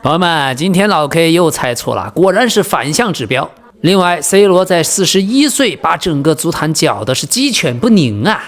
朋友們，今天老 K 又猜錯了，果然是反向指標。另外 ，C 罗在41岁把整個足坛攪的是鸡犬不寧啊！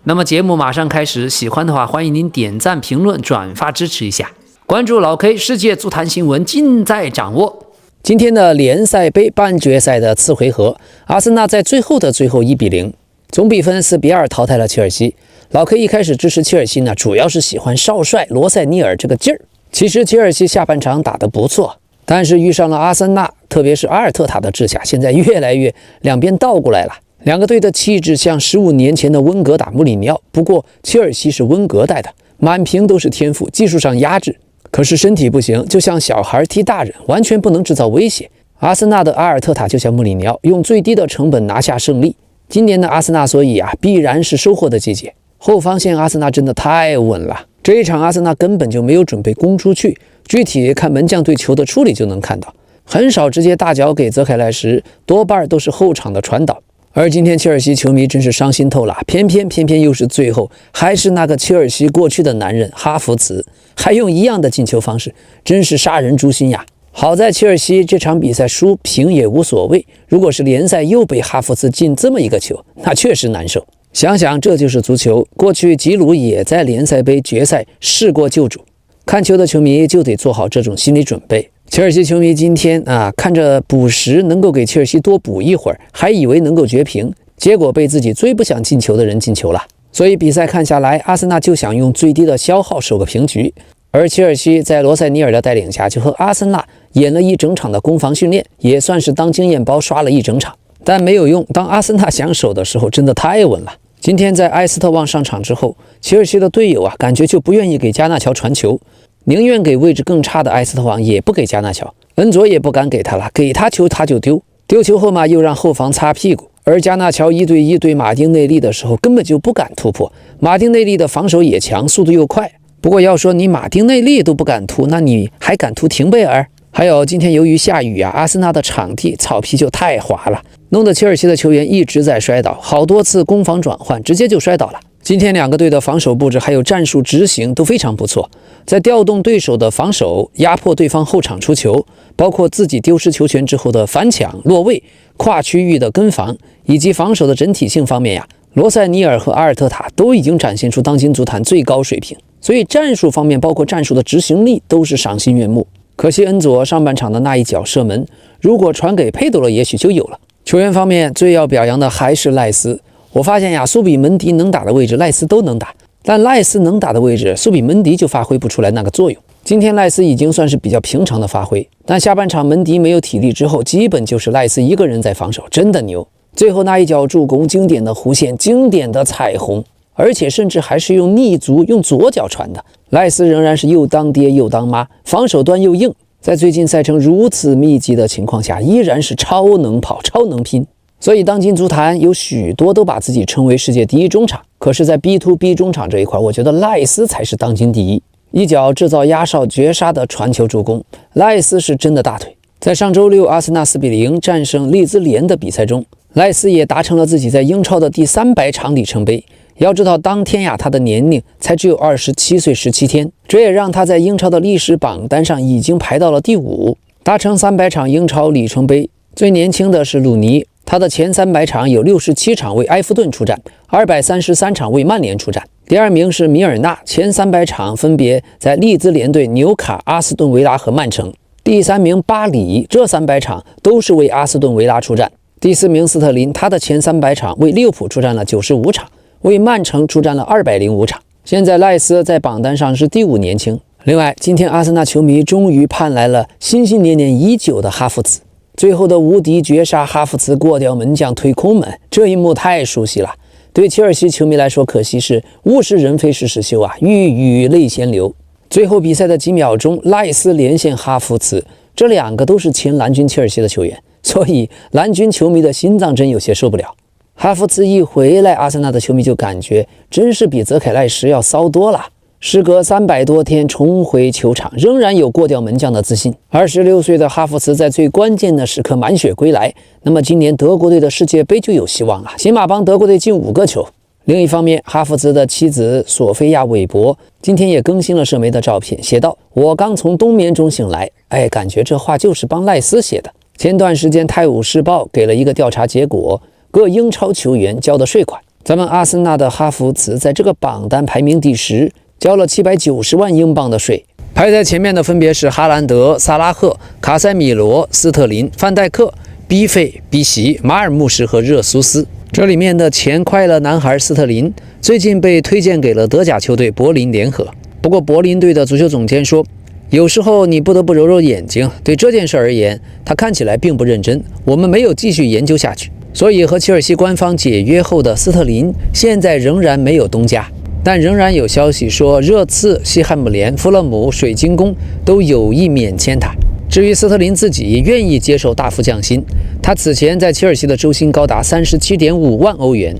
那麼節目馬上開始，喜歡的話歡迎您點讚、評論、轉發支持一下，關注老 K 世界足壇新聞盡在掌握。今天的聯賽杯半決賽的次回合，阿森納在最後1-0，總比分4-2淘汰了切爾西。老 K 一開始支持切爾西呢，主要是喜歡少帥羅塞尼爾這個勁兒。其實切爾西下半場打得不錯，但是遇上了阿森納，特別是阿爾特塔的治下，現在越來越兩邊倒過來了。兩個隊的氣質像15年前的溫格打穆里尼奧，不過切爾西是溫格帶的，滿屏都是天賦，技術上壓制，可是身體不行，就像小孩踢大人，完全不能制造威脅。阿森納的阿爾特塔就像穆里尼奧，用最低的成本拿下勝利。今年的阿森納所以必然是收穫的季節。後防線阿森納真的太穩了，這一場阿森納根本就沒有準備攻出去，具體看门將對球的處理就能看到，很少直接大脚給泽凱赖什，多半都是後場的傳導。而今天切爾西球迷真是傷心透了，偏偏又是最後還是那個切爾西過去的男人哈弗茨，還用一樣的進球方式，真是殺人誅心呀！好在切爾西這場比賽輸平也無所謂，如果是聯賽又被哈弗茨進這麼一個球，那確實難受。想想這就是足球，過去吉魯也在聯賽杯決賽試過救主，看球的球迷就得做好這種心理準備。切爾西球迷今天看着補時能夠給切爾西多補一會兒，還以為能夠絕平，結果被自己最不想進球的人進球了。所以比賽看下來，阿森納就想用最低的消耗守個平局，而切爾西在羅塞尼爾的帶領下，就和阿森納演了一整場的攻防訓練，也算是當經驗包刷了一整場，但沒有用。當阿森納想守的時候，真的太穩了。今天在埃斯特旺上场之後，切爾西的队友感覺就不願意給加納喬傳球，寧願給位置更差的埃斯特旺，也不給加納喬。恩佐也不敢給他了，給他球他就丟，丟球後嘛又讓後防擦屁股。而加納喬1對1對馬丁內利的時候，根本就不敢突破。馬丁內利的防守也強，速度又快。不過要說你馬丁內利都不敢突，那你還敢突廷贝爾？還有今天由於下雨阿森納的場地草皮就太滑了，弄得切爾西的球員一直在摔倒，好多次攻防轉換直接就摔倒了。今天兩個隊的防守布置還有戰術執行都非常不錯，在調動對手的防守，壓迫對方後場出球，包括自己丟失球權之後的反搶、落位、跨區域的跟防，以及防守的整體性方面羅塞尼爾和阿爾特塔都已經展現出当今足壇最高水平，所以戰術方面包括戰術的執行力都是賞心悅目。可惜恩佐上半場的那一腳射門，如果傳給佩德罗也許就有了。球員方面最要表揚的還是賴斯，我發现苏比门迪能打的位置赖斯都能打，但赖斯能打的位置苏比门迪就发揮不出来那个作用。今天赖斯已经算是比较平常的发挥，但下半场门迪没有体力之後，基本就是賴斯一個人在防守，真的牛。最後那一腳助攻，經典的弧線，經典的彩虹，而且甚至還是用逆足用左腳傳的。賴斯仍然是又當爹又當媽，防守端又硬，在最近賽程如此密集的情況下，依然是超能跑超能拼。所以當今足壇有許多都把自己稱為世界第一中場，可是在 B2B 中場這一塊，我覺得賴斯才是當今第一。一腳制造壓哨絕殺的傳球助攻，賴斯是真的大腿。在上周六阿森納4-0戰勝利茲聯的比賽中，賴斯也達成了自己在英超的第300場里程碑。要知道當天他的年齡才只有27歲17天，這也讓他在英超的歷史榜單上已經排到了第5，達成300場英超里程碑。最年輕的是魯尼，他的前300場有67場為埃弗頓出戰，233場為曼聯出戰。第二名是米爾納，前300場分別在利茲聯隊、紐卡、阿斯頓維拉和曼城。第3名巴里，這300場都是為阿斯頓維拉出戰。第4名斯特林，他的前300場為利物浦出戰了95場，為曼城出戰了205場。現在賴斯在榜單上是第5年輕。另外，今天阿森納球迷終於盼來了心心念念已久的哈弗茨，最後的無敵絕殺哈弗茨過掉門將推空門，這一幕太熟悉了。對切爾西球迷來說，可惜是物是人非事事休欲語淚先流。最後比賽的幾秒鐘，賴斯連線哈弗茨，這兩個都是前藍軍切爾西的球員，所以藍軍球迷的心臟真有些受不了。哈弗茨一回來，阿森納的球迷就感覺真是比澤凱賴什要騷多了。時隔300多天重回球場，仍然有過掉門將的自信。26歲的哈弗茨在最關鍵的時刻滿血歸來，那麼今年德國隊的世界杯就有希望了。起碼幫德國隊進5個球。另一方面，哈弗茨的妻子索菲亚·韦伯今天也更新了社媒的照片，写道：“我刚從冬眠中醒来。”感觉这话就是帮赖斯写的。前段时間《泰晤士報》給了一個調查結果，各英超球員交的稅款，咱們阿森納的哈弗茨在這個榜單排名第10，交了790萬英鎊的稅。排在前面的分別是哈蘭德、薩拉赫、卡塞米羅、斯特林、范戴克、逼費、比席、馬爾穆什和熱蘇斯。這裡面的前快樂男孩斯特林最近被推薦給了德甲球隊柏林聯合。不過柏林隊的足球總監說，有時候你不得不揉揉眼睛，對這件事而言，他看起來並不認真，我們沒有繼續研究下去。所以和切爾西官方解約後的斯特林現在仍然沒有東家，但仍然有消息說熱刺、西漢姆聯、富勒姆、水晶宮都有意免簽他。至於斯特林自己願意接受大幅降薪，他此前在切爾西的周薪高達37.5萬歐元，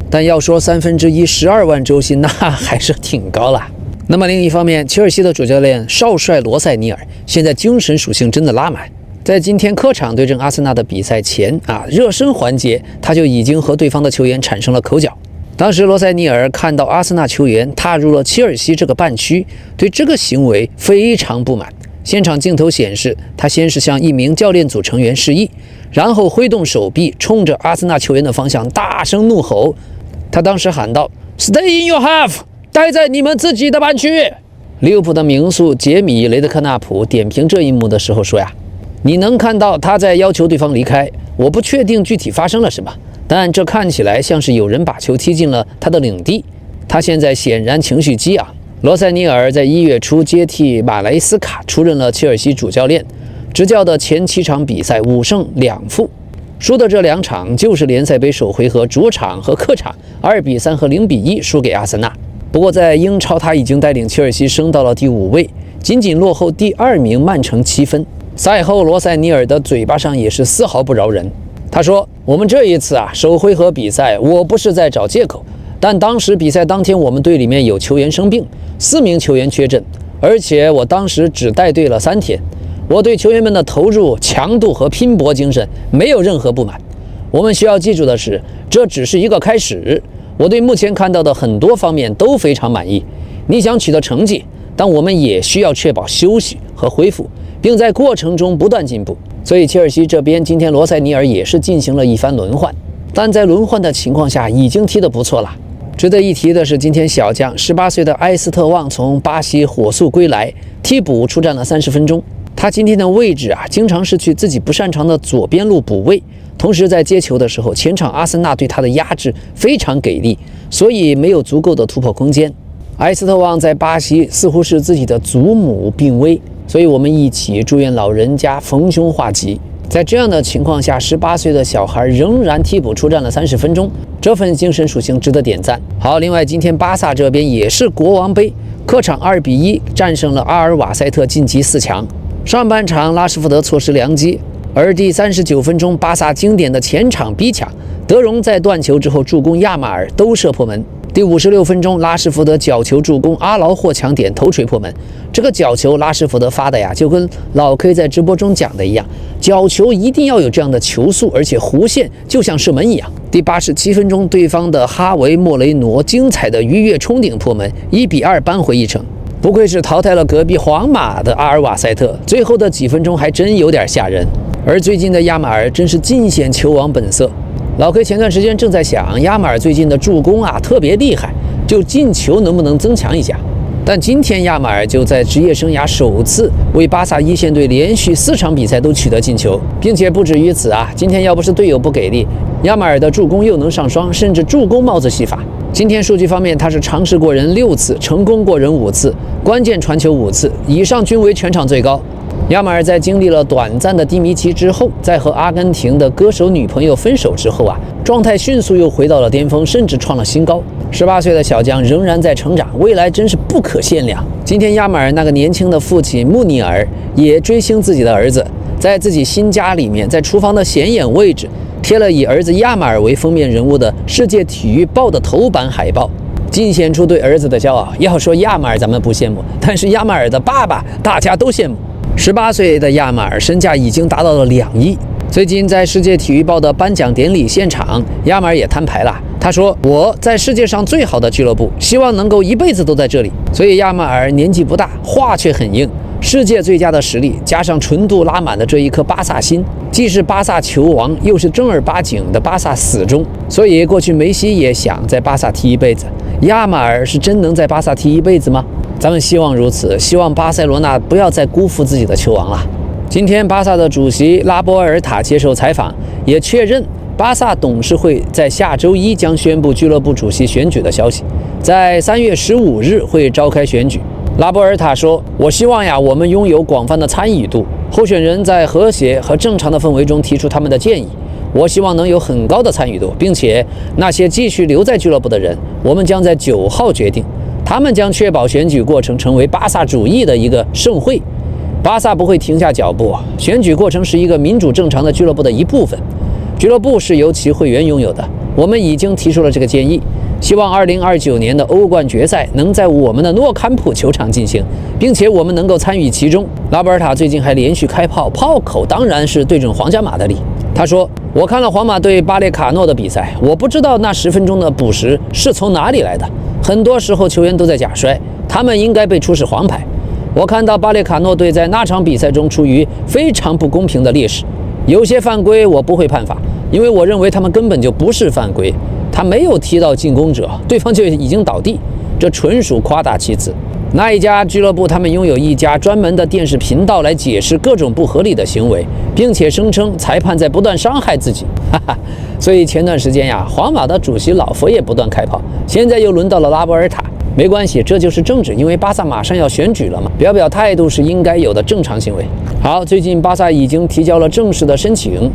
但要說12%12萬周薪，那還是挺高了。那麼另一方面，切爾西的主教練少帥羅塞尼爾現在精神屬性真的拉滿，在今天客場對陣阿森納的比賽前熱身環節他就已經和對方的球員產生了口角。當時羅塞尼爾看到阿森納球員踏入了切爾西這個半區，對這個行為非常不滿。現場鏡頭顯示，他先是向一名教練組成員示意，然後揮動手臂，衝着阿森納球員的方向大聲怒吼。他當時喊道 ：“Stay in your half， 待在你們自己的半區。”利物浦的名宿傑米·雷德克納普點評這一幕的時候說呀：“你能看到他在要求對方離開，我不確定具體發生了什麼，但這看起來像是有人把球踢進了他的領地。他現在顯然情緒激昂。”羅塞尼爾在1月初接替馬萊斯卡出任了切爾西主教練，執教的前7場比賽5勝2負，輸的這2場就是聯賽杯首回合主場和客場2-3和0-1輸給阿森納。不過在英超他已經帶領切爾西升到了第5位，僅僅落後第2名曼城7分。賽後羅塞尼爾的嘴巴上也是絲毫不饒人，他說：“我們這一次首回合比賽我不是在找借口，但當時比賽當天我們隊裡面有球員生病，4名球員缺陣，而且我當時只帶隊了3天。我對球員們的投入、強度和拼搏精神沒有任何不滿。我們需要記住的是，這只是一個開始。我對目前看到的很多方面都非常滿意。你想取得成績，但我們也需要確保休息和恢復，並在過程中不斷進步。所以切爾西這邊今天羅塞尼爾也是進行了一番輪換，但在輪換的情況下已經踢得不錯了。值得一提的是，今天小將18歲的埃斯特旺從巴西火速歸來，替補出戰了30分鐘。他今天的位置經常是去自己不擅長的左邊路補位，同時在接球的時候，前場阿森納對他的壓制非常給力，所以沒有足夠的突破空間。埃斯特旺在巴西似乎是自己的祖母病危，所以我們一起祝願老人家逢凶化吉。在這樣的情況下，18歲的小孩仍然替補出戰了30分鐘，這份精神屬性值得點讚。好，另外今天巴薩這邊也是國王杯，客場2-1戰勝了阿爾瓦塞特，晉級4強。上半場拉什福德錯失良機，而第39分鐘巴薩經典的前場逼搶，德容在斷球之後助攻亞馬爾都射破門。第56分鐘，拉什福德角球助攻阿勞霍搶點頭錘破門。這個角球拉什福德發的呀，就跟老 K 在直播中講的一樣，角球一定要有這樣的球速，而且弧線就像射門一樣。第87分鐘，對方的哈維莫雷諾精彩的魚躍衝頂破門，1-2扳回一城。不愧是淘汰了隔壁皇馬的阿爾瓦塞特，最後的幾分鐘還真有點嚇人。而最近的亞馬爾真是盡顯球王本色。老 K 前段時間正在想，亞馬爾最近的助攻特別厲害，就進球能不能增強一下？但今天亞馬爾就在職業生涯首次為巴薩一線隊連續4場比賽都取得進球，並且不止於此今天要不是隊友不給力，亞馬爾的助攻又能上雙，甚至助攻帽子戏法。今天數據方面，他是嘗試過人6次，成功過人5次，關鍵傳球5次，以上均為全場最高。亞馬爾在經歷了短暫的低迷期之後，在和阿根廷的歌手女朋友分手之後狀態迅速又回到了巔峰，甚至創了新高。18歲的小将仍然在成長，未來真是不可限量。今天亞馬爾那個年輕的父親穆尼爾也追星自己的兒子，在自己新家裡面，在廚房的顯眼位置貼了以兒子亞馬爾為封面人物的世界體育報的頭版海報，盡顯出對兒子的骄傲。要說亞馬爾咱們不羨慕，但是亞馬爾的爸爸大家都羨慕。18歲的亞馬爾身價已經達到了2億。最近在世界體育報的頒獎典禮現場，亞馬爾也攤牌了，他說：“我在世界上最好的俱樂部，希望能夠一輩子都在這裡。”所以亞馬爾年紀不大，話卻很硬。世界最佳的實力，加上純度拉滿的這一顆巴薩心，既是巴薩球王，又是正兒八經的巴薩死忠。所以過去梅西也想在巴薩踢一輩子，亞馬爾是真能在巴薩踢一輩子嗎？咱們希望如此，希望巴塞羅那不要再辜負自己的球王了。今天巴薩的主席拉波爾塔接受採訪，也確認巴薩董事會在下周一將宣布俱樂部主席選舉的消息，在3月15日會召開選舉。拉波爾塔說：“我希望呀，我們擁有廣泛的參與度，候選人在和諧和正常的氛圍中提出他們的建議。我希望能有很高的參與度，並且那些繼續留在俱樂部的人，我們將在9號決定。他們將確保選舉過程成為巴薩主義的一個盛會。巴薩不會停下腳步，選舉過程是一個民主正常的俱樂部的一部分。俱樂部是由其會員擁有的。我們已經提出了這個建議。”希望2029年的歐冠決賽能在我們的諾坎普球場進行，並且我們能夠參與其中。拉波爾塔最近還連續開炮，炮口當然是對準皇家馬德里。他說：“我看了皇馬對巴列卡諾的比賽，我不知道那10分鐘的补時是從哪裡來的。很多時候球員都在假摔，他們應該被出示黃牌。我看到巴列卡諾隊在那場比賽中處於非常不公平的劣勢。有些犯規我不會判罰，因為我認為他們根本就不是犯規。他沒有踢到進攻者，對方就已經倒地，這純屬誇大其詞。那一家俱樂部，他們擁有一家專門的電視頻道來解釋各種不合理的行為，並且聲稱裁判在不斷傷害自己。哈哈，所以前段時間呀，皇馬的主席老佛爺不斷開炮，現在又輪到了拉波爾塔。沒關係，這就是政治，因為巴薩馬上要選舉了嘛，表表態度是應該有的正常行為。好，最近巴薩已經提交了正式的申請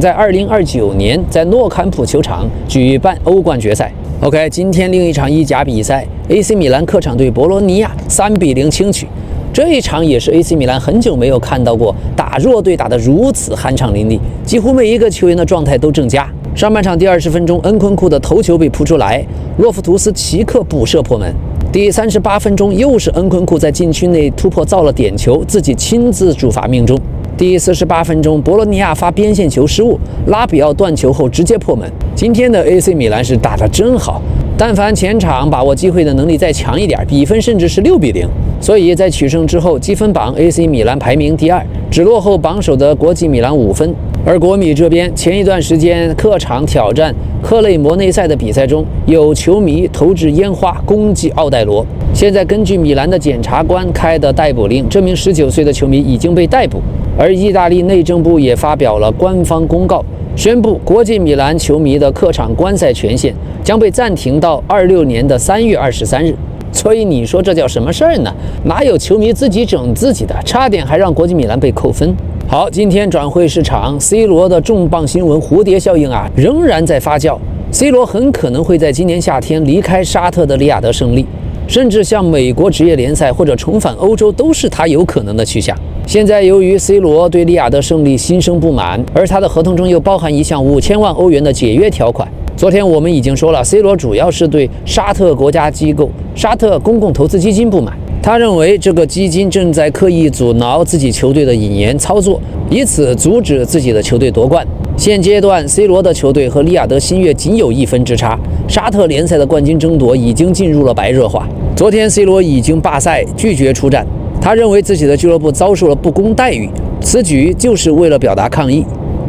在2029年在諾坎普球场舉辦歐冠決賽。OK， 今天另一場意甲比賽 ，AC 米蘭客場對博洛尼亞3-0輕取。這一場也是 AC 米蘭很久沒有看到過打弱隊打得如此酣暢淋漓，幾乎每一個球員的狀態都正佳。上半场第20分鐘，恩昆庫的頭球被撲出來，洛夫图斯奇克補射破門。第38分鐘，又是恩昆庫在禁區內突破造了點球，自己親自主罰命中。第48分鐘，博洛尼亞發邊線球失誤，拉比奧斷球後直接破门。今天的 AC 米蘭是打得真好，但凡前場把握機會的能力再強一點，比分甚至是6-0。所以在取勝之後，積分榜 AC 米蘭排名第2，只落後榜首的國際米蘭5分。而國米這邊，前一段時間客場挑戰克雷摩內塞的比賽中，有球迷投掷煙花攻擊奧戴羅。現在根據米蘭的檢察官開的逮捕令，這名19歲的球迷已經被逮捕。而意大利內政部也發表了官方公告，宣布國際米蘭球迷的客場觀賽權限將被暫停到26年的3月23日。所以你說這叫什麼事兒呢？哪有球迷自己整自己的？差點還讓國際米蘭被扣分。好，今天轉會市場 ，C 羅的重磅新聞蝴蝶效應仍然在發酵。C 羅很可能會在今年夏天離開沙特的里雅得勝利，甚至向美國職業聯賽或者重返歐洲都是他有可能的去向。現在由於 C 羅對里雅得勝利心生不滿，而他的合同中又包含一項5000萬歐元的解約條款。昨天我們已經說了 ，C 羅主要是對沙特國家機構沙特公共投資基金不滿。他認為這個基金正在刻意阻撓自己球隊的引援操作，以此阻止自己的球隊奪冠。現階段 C 羅的球隊和里雅得新月僅有1分之差，沙特聯賽的冠軍爭奪已經進入了白熱化。昨天 C 羅已經罷賽，拒絕出戰。他認為自己的俱樂部遭受了不公待遇，此舉就是為了表達抗議。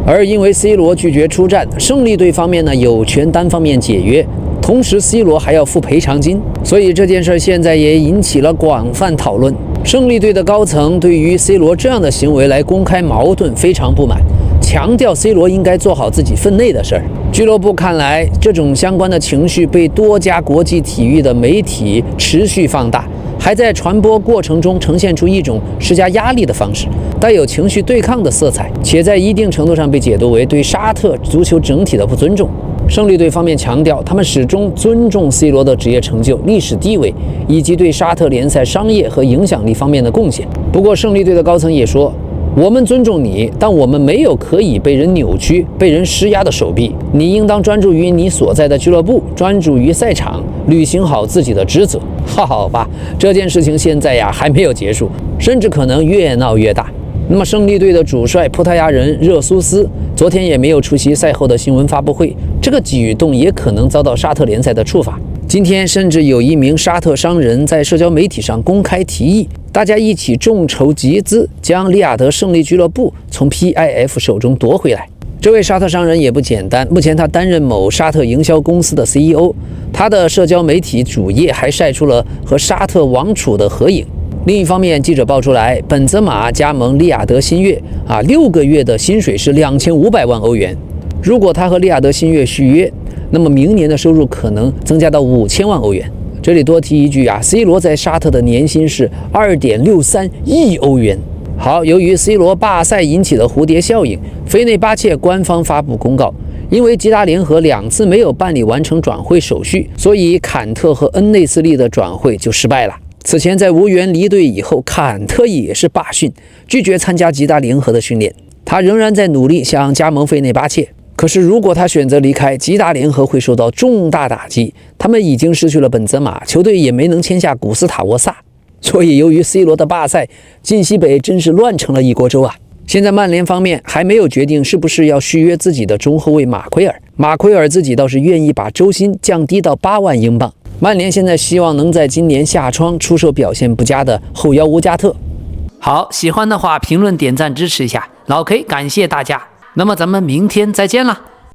而因為 C 羅拒絕出戰，勝利隊方面呢有權單方面解約，同時 C 羅還要付賠償金，所以這件事現在也引起了廣泛討論。勝利隊的高層對於 C 羅這樣的行為來公開矛盾非常不滿，強調 C 羅應該做好自己分內的事兒。俱樂部看來，這種相關的情緒被多家國際體育的媒體持續放大，還在傳播過程中呈現出一種施加壓力的方式，帶有情緒對抗的色彩，且在一定程度上被解讀為對沙特足球整體的不尊重。勝利隊方面強調，他們始終尊重 C 羅的職業成就、歷史地位以及对沙特聯賽商業和影響力方面的貢獻。不過，勝利隊的高層也說，我們尊重你，但我們沒有可以被人扭曲、被人施壓的手臂。你應當專注於你所在的俱樂部，專注於賽場，履行好自己的職責。好吧，這件事情現在还沒有結束，甚至可能越鬧越大。那麼勝利隊的主帥葡萄牙人热蘇斯昨天也沒有出席賽後的新聞發布會，這個舉動也可能遭到沙特聯賽的處罰。今天甚至有一名沙特商人在社交媒體上公開提議，大家一起眾籌集資，將利雅得勝利俱樂部從 PIF 手中奪回來。這位沙特商人也不簡單，目前他擔任某沙特營銷公司的 CEO， 他的社交媒體主頁還曬出了和沙特王儲的合影。另一方面，記者爆出來，本澤馬加盟利雅得新月，6個月的薪水是2500萬歐元。如果他和利雅得新月續約，那麼明年的收入可能增加到5000萬歐元。這裡多提一句，C 羅在沙特的年薪是2.63億歐元。好，由於 C 羅罷賽引起的蝴蝶效應，菲內巴切官方發布公告，因為吉達聯合2次沒有辦理完成轉會手續，所以坎特和恩內斯利的轉會就失敗了。此前在無緣離隊以後，坎特也是罷訓，拒絕參加吉達聯合的訓練。他仍然在努力想加盟菲內巴切。可是，如果他選擇離開，吉達聯合會受到重大打擊。他們已經失去了本澤馬，球隊也沒能簽下古斯塔沃薩。所以，由於 C 羅的罷賽，晋西北真是亂成了一鍋粥啊！現在曼聯方面還沒有決定是不是要續約自己的中後衛馬奎爾。馬奎爾自己倒是願意把周薪降低到8萬英鎊。曼聯現在希望能在今年夏窗出售表現不佳的後腰烏加特。好，喜歡的話評論點讚支持一下，老 K 感謝大家。那麼咱們明天再見了。